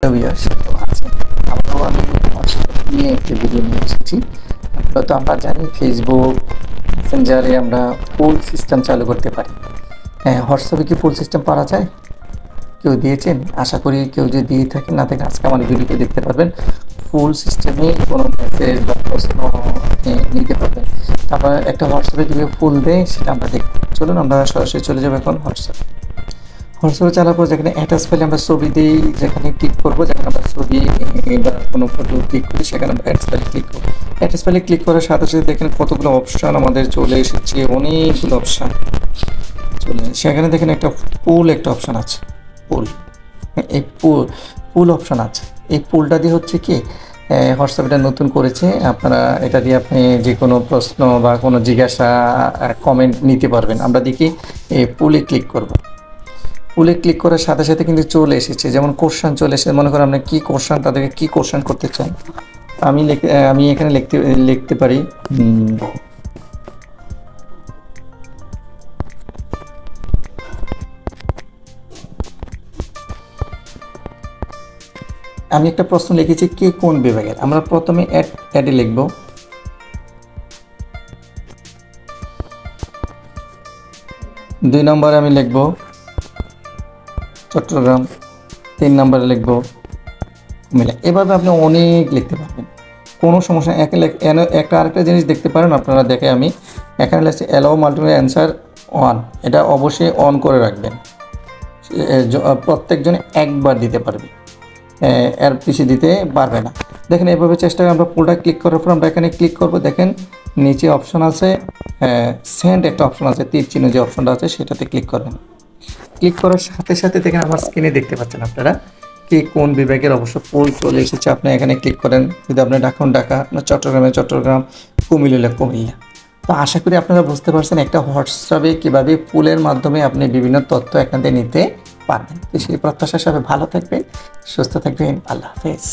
Viewers কেমন আছেন? আবারও আমি হোয়াটসঅ্যাপ নিয়ে একটি ভিডিও নিয়ে এসেছি। মূলত আমরা জানি ফেসবুক মেসেঞ্জারে আমরা পুল সিস্টেম চালু করতে পারি। হ্যাঁ, হোয়াটসঅ্যাপে কি পুল সিস্টেম পাওয়া যায়? কেউ দিয়েছেন? আশা করি কেউ যদি দিয়ে থাকেন না থাকেন আজকে আমার ভিডিওতে দেখতে পারবেন। ফুল সিস্টেমে কোনো মেসেজ বা প্রশ্ন নিতে পারবেন। তারপর একটা হোয়াটসঅ্যাপে কীভাবে ফুল দেয় সেটা আমরা দেখব। চলুন আমরা সরাসরি চলে যাবো এখন হোয়াটসঅ্যাপে চালার পর যেখানে অ্যাটাচ ফাইলে আমরা ছবি দিই, যেখানে ক্লিক করবো, যেখানে আমরা ছবি বা কোনো ফটো ক্লিক করি সেখানে আমরা অ্যাটাচ ফাইলে ক্লিক করবো। অ্যাটাচ ফাইলে ক্লিক করার সাথে সাথে দেখেন কতগুলো অপশান আমাদের চলে এসেছে, অনেকগুলো অপশান চলে এসেছে। সেখানে দেখেন একটা অপশান আছে, এই পুল অপশান আছে। এই পুলটা দিয়ে হচ্ছে কি হোয়াটসঅ্যাপ এটা নতুন করেছে, আপনারা এটা দিয়ে আপনি যে কোনো প্রশ্ন বা কোনো জিজ্ঞাসা কমেন্ট নিতে পারবেন। আমরা দেখি এই পুলে ক্লিক করব। পুলে ক্লিক করার সাথে সাথে কিন্তু চলে এসেছে, যেমন কোশ্চেন চলে এসেছে। মনে করেন আপনি কী কোশ্চেন, তাদেরকে কী কোশ্চেন করতে চান। আমি এখানে লিখতে পারি আমি একটা প্রশ্ন লিখেছি কে কোন বিভাগের। আমরা প্রথমে অ্যাডে লিখব, দুই নম্বরে আমি লিখব চট্টগ্রাম, 3 নম্বরে লিখব কুমিল্লা। এভাবে আপনি অনেক লিখতে পারবেন, কোনো সমস্যা। একটা আরেকটা জিনিস দেখতে পারেন আপনারা, দেখে আমি এখানে লিখছি অ্যালাউ মাল্টিপল অ্যান্সার অন, এটা অবশ্যই অন করে রাখবেন। প্রত্যেকজনে একবার দিতে পারবে, এর পিছিয়ে দিতে পারবে না। দেখেন এভাবে চেষ্টা করে আমরা পুলটা ক্লিক করার পর আমরা এখানে ক্লিক করব। দেখেন নিচে অপশন আছে সেন্ড, একটা অপশন আছে তীর চিহ্ন, যে অপশনটা আছে সেটাতে ক্লিক করবেন। ক্লিক করার সাথে সাথে দেখেন আমার স্ক্রিনে দেখতে পাচ্ছেন আপনারা কে কোন বিভাগের অবশ্য পুল চলে এসেছে। আপনি এখানে ক্লিক করেন, যদি আপনি ঢাকা, আপনার চট্টগ্রাম, কুমিল্লা। তো আশা করি আপনারা বুঝতে পারছেন একটা হোয়াটসঅ্যাপে কীভাবে পুলের মাধ্যমে আপনি বিভিন্ন তথ্য এখান থেকে নিতে পারবেন। তো সেই প্রত্যাশা সবাই ভালো থাকবেন, সুস্থ থাকবেন। আল্লাহ হাফেজ।